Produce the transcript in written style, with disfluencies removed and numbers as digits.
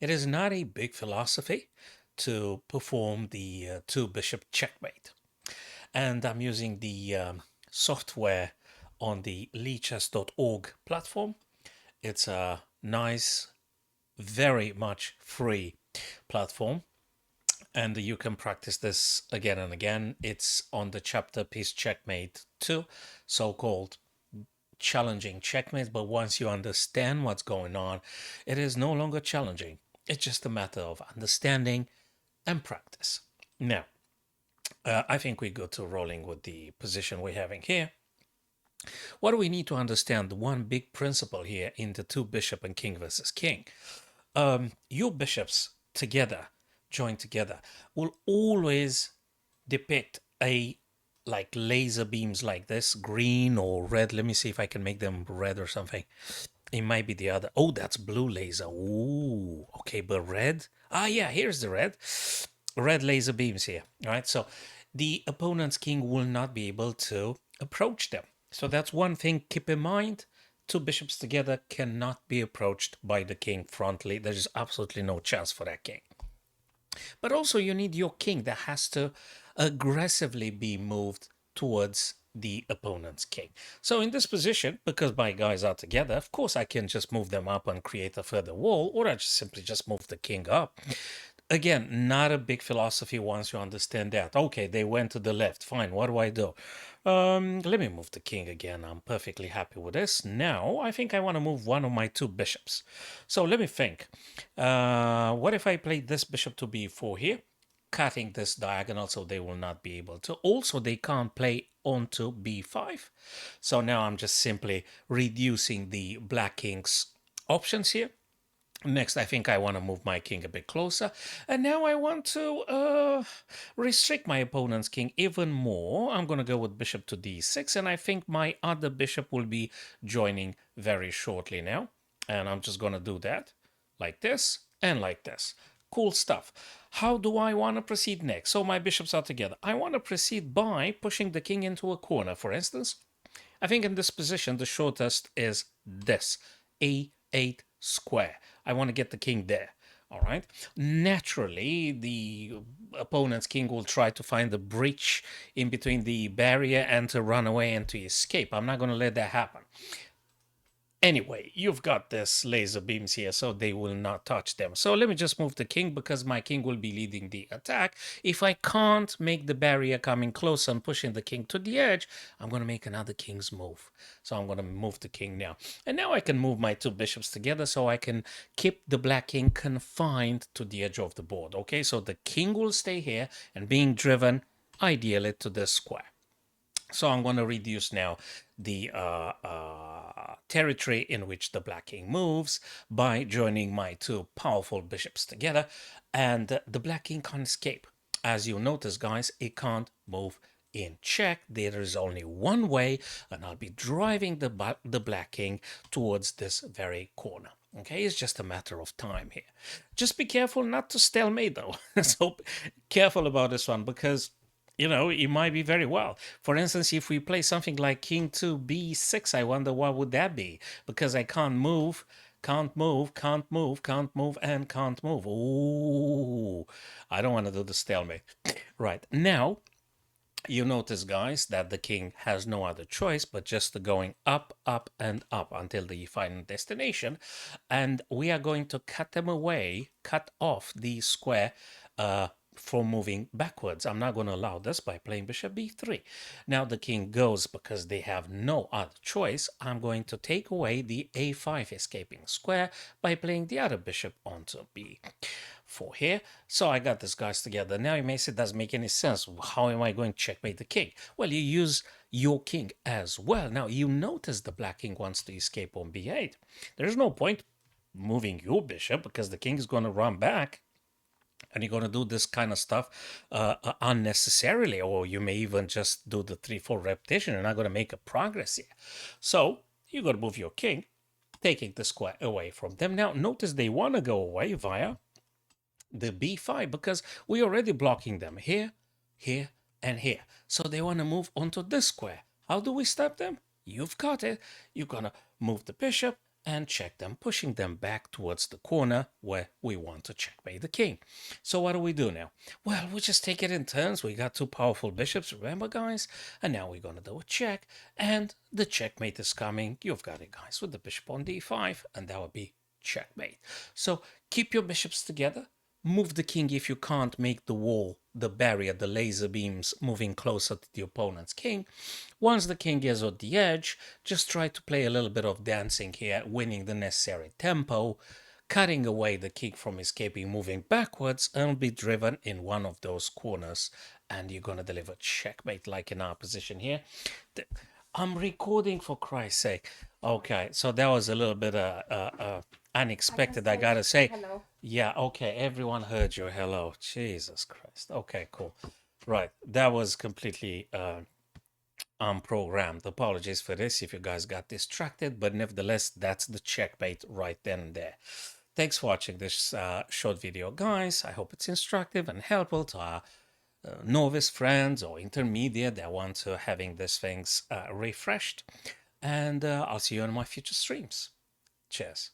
It is not a big philosophy to perform the two bishop checkmate. And I'm using the software on the leechess.org platform. It's a nice, very much free platform, and you can practice this again and again. It's on the chapter Piece Checkmate 2, so-called challenging checkmates. But once you understand what's going on, it is no longer challenging. It's just a matter of understanding and practice. Now, I think we go to rolling with the position we're having here. What do we need to understand? The one big principle here in the two bishop and king versus king. Your bishops together, joined together, will always depict a like laser beams like this, green or red. Let me see if I can make them red or something. It might be the other. Oh, that's blue laser. Ooh, okay, but red. Ah, yeah, here's the red. Red laser beams here. All right, so the opponent's king will not be able to approach them. So that's one thing. Keep in mind. Two bishops together cannot be approached by the king frontally. There's absolutely no chance for that king. But also you need your king that has to aggressively be moved towards the opponent's king. So in this position, because my guys are together, of course I can just move them up and create a further wall, or I just simply just move the king up. Again, not a big philosophy once you understand that. Okay, they went to the left. Fine, what do I do? Let me move the king again. I'm perfectly happy with this. Now, I think I want to move one of my two bishops. So let me think. What if I play this bishop to b4 here? Cutting this diagonal so they will not be able to. Also, they can't play onto b5. So now I'm just simply reducing the black king's options here. Next, I think I want to move my king a bit closer. And now I want to restrict my opponent's king even more. I'm going to go with bishop to d6. And I think my other bishop will be joining very shortly now. And I'm just going to do that like this and like this. Cool stuff. How do I want to proceed next? So my bishops are together. I want to proceed by pushing the king into a corner, for instance. I think in this position, the shortest is this, a8 square. I want to get the king there. All right. Naturally, the opponent's king will try to find the breach in between the barrier and to run away and to escape. I'm not going to let that happen. Anyway, you've got this laser beams here, so they will not touch them. So let me just move the king because my king will be leading the attack. If I can't make the barrier coming close and pushing the king to the edge, I'm going to make another king's move. So I'm going to move the king now. And now I can move my two bishops together so I can keep the black king confined to the edge of the board. Okay, so the king will stay here and being driven ideally to this square. So I'm going to reduce now the territory in which the black king moves by joining my two powerful bishops together, and the black king can't escape. As you notice, guys, it can't move in check. There is only one way, and I'll be driving the black king towards this very corner. Okay, it's just a matter of time here. Just be careful not to stalemate, though. So careful about this one because it might be very well. For instance, if we play something like king to b6, I wonder what would that be? Because I can't move, can't move, can't move, can't move, and can't move. Ooh, I don't want to do the stalemate. Right, now, you notice, guys, that the king has no other choice but just going up, up, and up until the final destination. And we are going to cut them away, cut off the square for moving backwards. I'm not going to allow this by playing bishop b3. Now the king goes because they have no other choice. I'm going to take away the a5 escaping square by playing the other bishop onto b4 here. So I got this guys together. Now you may say it doesn't make any sense. How am I going to checkmate the king? Well, you use your king as well. Now you notice the black king wants to escape on b8. There's no point moving your bishop because the king is going to run back and you're going to do this kind of stuff unnecessarily, or you may even just do the 3-4 repetition. You're not going to make a progress here. So you're going to move your king, taking the square away from them. Now notice they want to go away via the b5 because we're already blocking them here, here, and here. So they want to move onto this square. How do we stop them? You've got it. You're going to move the bishop and check them, pushing them back towards the corner where we want to checkmate the king. So what do we do now? Well, we just take it in turns. We got two powerful bishops, remember, guys? And now we're going to do a check, and the checkmate is coming. You've got it, guys, with the bishop on d5, and that would be checkmate. So keep your bishops together. Move the king if you can't make the wall, the barrier, the laser beams moving closer to the opponent's king. Once the king is on the edge, just try to play a little bit of dancing here, winning the necessary tempo, cutting away the king from escaping, moving backwards, and be driven in one of those corners. And you're going to deliver checkmate like in our position here. I'm recording, for Christ's sake. Okay, so that was a little bit unexpected, I gotta say. Hello. Yeah, okay, everyone heard your hello. Jesus Christ. Okay, cool. Right, that was completely unprogrammed. Apologies for this if you guys got distracted, but nevertheless, that's the checkmate right then and there. Thanks for watching this short video, guys. I hope it's instructive and helpful to our novice friends or intermediate that want to having these things refreshed. And I'll see you on my future streams. Cheers.